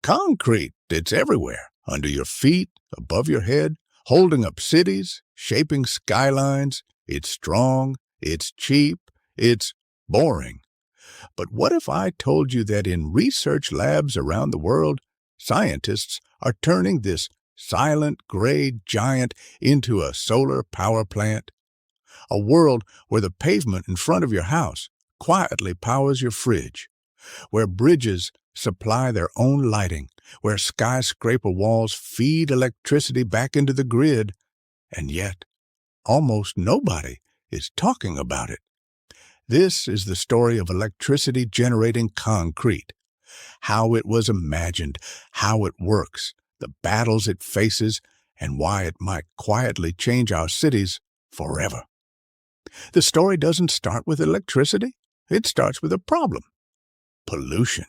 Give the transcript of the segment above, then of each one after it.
Concrete, it's everywhere, under your feet, above your head, holding up cities, shaping skylines. It's strong, it's cheap, it's boring. But what if I told you that in research labs around the world, scientists are turning this silent gray giant into a solar power plant? A world where the pavement in front of your house quietly powers your fridge, where bridges supply their own lighting, where skyscraper walls feed electricity back into the grid, and yet almost nobody is talking about it. This is the story of electricity generating concrete, how it was imagined, how it works, the battles it faces, and why it might quietly change our cities forever. The story doesn't start with electricity. It starts with a problem: pollution.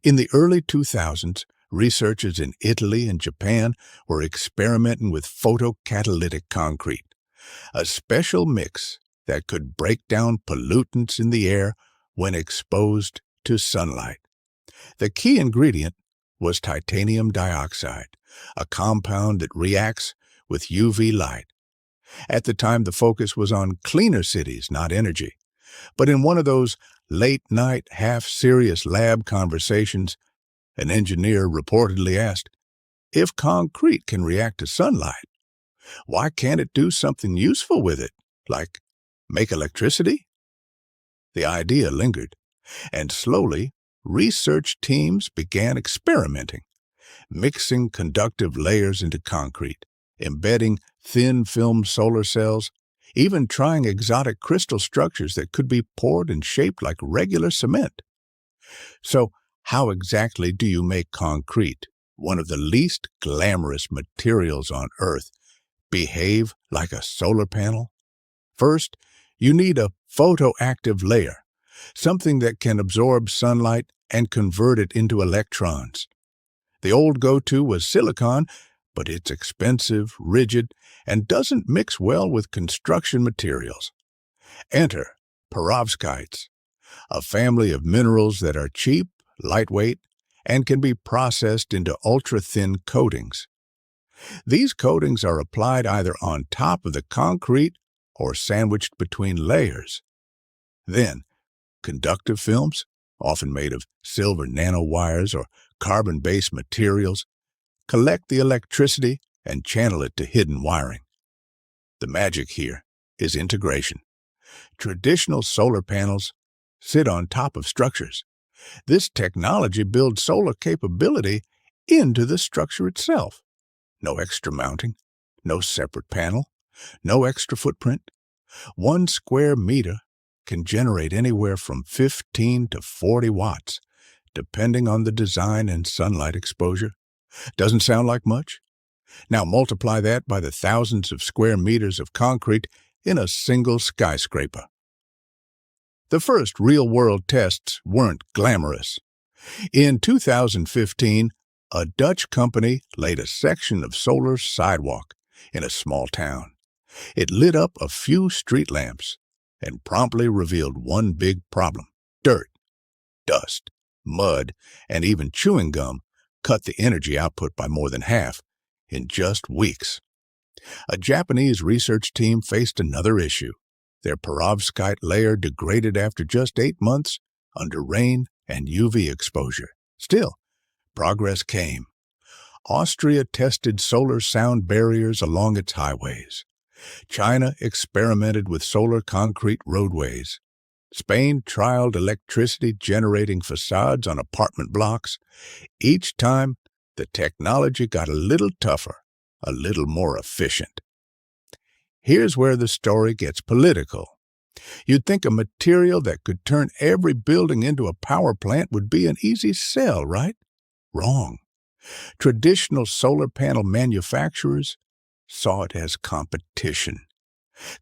In the early 2000s, researchers in Italy and Japan were experimenting with photocatalytic concrete, a special mix that could break down pollutants in the air when exposed to sunlight. The key ingredient was titanium dioxide, a compound that reacts with UV light. At the time, the focus was on cleaner cities, not energy. But in one of those late-night, half-serious lab conversations, an engineer reportedly asked, if concrete can react to sunlight, why can't it do something useful with it, like make electricity? The idea lingered, and slowly, research teams began experimenting, mixing conductive layers into concrete, embedding thin film solar cells, even trying exotic crystal structures that could be poured and shaped like regular cement. So, how exactly do you make concrete, one of the least glamorous materials on Earth, behave like a solar panel? First, you need a photoactive layer, something that can absorb sunlight and convert it into electrons. The old go-to was silicon, but it's expensive, rigid, and doesn't mix well with construction materials. Enter Perovskites, a family of minerals that are cheap, lightweight, and can be processed into ultra-thin coatings. These coatings are applied either on top of the concrete or sandwiched between layers. Then, conductive films, often made of silver nanowires or carbon-based materials, collect the electricity and channel it to hidden wiring. The magic here is integration. Traditional solar panels sit on top of structures. This technology builds solar capability into the structure itself. No extra mounting, no separate panel, no extra footprint. 1 square meter can generate anywhere from 15 to 40 watts, depending on the design and sunlight exposure. Doesn't sound like much? Now multiply that by the thousands of square meters of concrete in a single skyscraper. The first real-world tests weren't glamorous. In 2015, a Dutch company laid a section of solar sidewalk in a small town. It lit up a few street lamps and promptly revealed one big problem: dirt, dust, mud, and even chewing gum cut the energy output by more than half in just weeks. A Japanese research team faced another issue. Their perovskite layer degraded after just 8 months under rain and UV exposure. Still, progress came. Austria tested solar sound barriers along its highways. China experimented with solar concrete roadways. Spain trialed electricity-generating facades on apartment blocks. Each time, the technology got a little tougher, a little more efficient. Here's where the story gets political. You'd think a material that could turn every building into a power plant would be an easy sell, right? Wrong. Traditional solar panel manufacturers saw it as competition.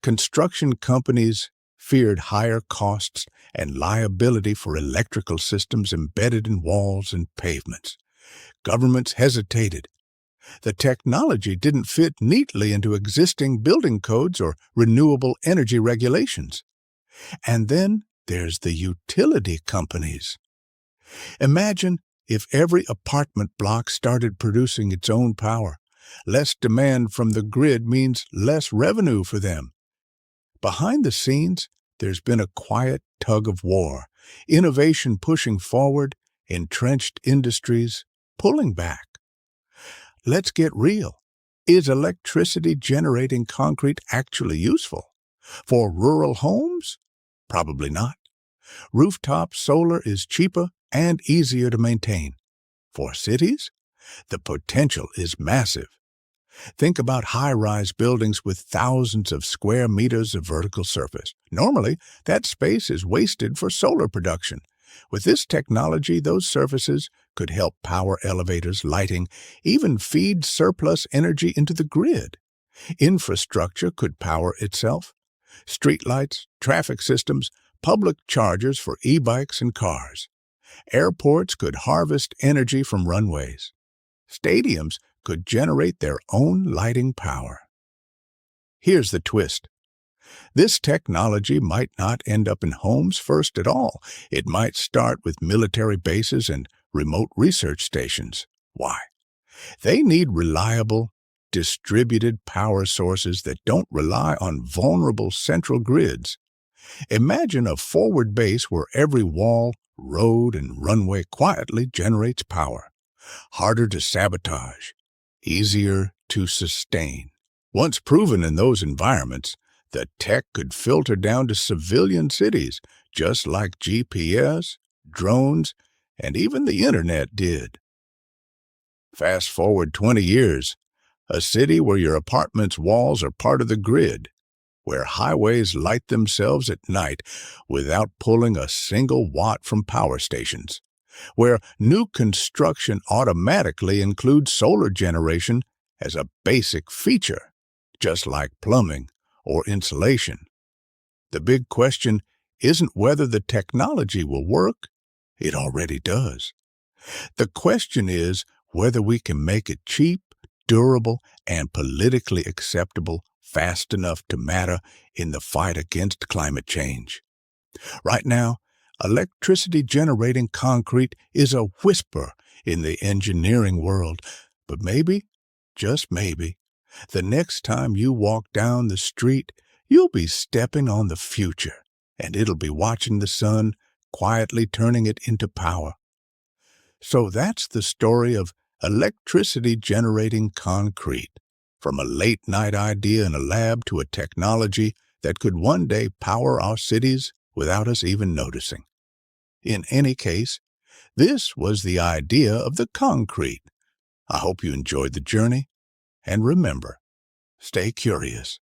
Construction companies feared higher costs and liability for electrical systems embedded in walls and pavements. Governments hesitated. The technology didn't fit neatly into existing building codes or renewable energy regulations. And then there's the utility companies. Imagine If every apartment block started producing its own power, less demand from the grid means less revenue for them. Behind the scenes, there's been a quiet tug of war, innovation pushing forward, entrenched industries pulling back. Let's get real. Is electricity generating concrete actually useful? For rural homes? Probably not. Rooftop solar is cheaper and easier to maintain. For cities? The potential is massive. Think about high-rise buildings with thousands of square meters of vertical surface. Normally, that space is wasted for solar production. With this technology, those surfaces could help power elevators, lighting, even feed surplus energy into the grid. Infrastructure could power itself. Streetlights, traffic systems, public chargers for e-bikes and cars. Airports could harvest energy from runways. Stadiums could generate their own lighting power. Here's the twist. This technology might not end up in homes first at all. It might start with military bases and remote research stations. Why? They need reliable, distributed power sources that don't rely on vulnerable central grids. Imagine a forward base where every wall, road, and runway quietly generates power. Harder to sabotage, easier to sustain. Once proven in those environments, the tech could filter down to civilian cities, just like GPS, drones, and even the internet did. Fast forward 20 years, a city where your apartment's walls are part of the grid, where highways light themselves at night without pulling a single watt from power stations, where new construction automatically includes solar generation as a basic feature, just like plumbing or insulation. The big question isn't whether the technology will work. It already does. The question is whether we can make it cheap, durable, and politically acceptable fast enough to matter in the fight against climate change. Right now, electricity generating concrete is a whisper in the engineering world, but maybe, just maybe, the next time you walk down the street, you'll be stepping on the future, and it'll be watching the sun quietly turning it into power. So that's the story of electricity generating concrete, from a late-night idea in a lab to a technology that could one day power our cities without us even noticing. In any case, this was the idea of the concrete. I hope you enjoyed the journey, and remember, stay curious.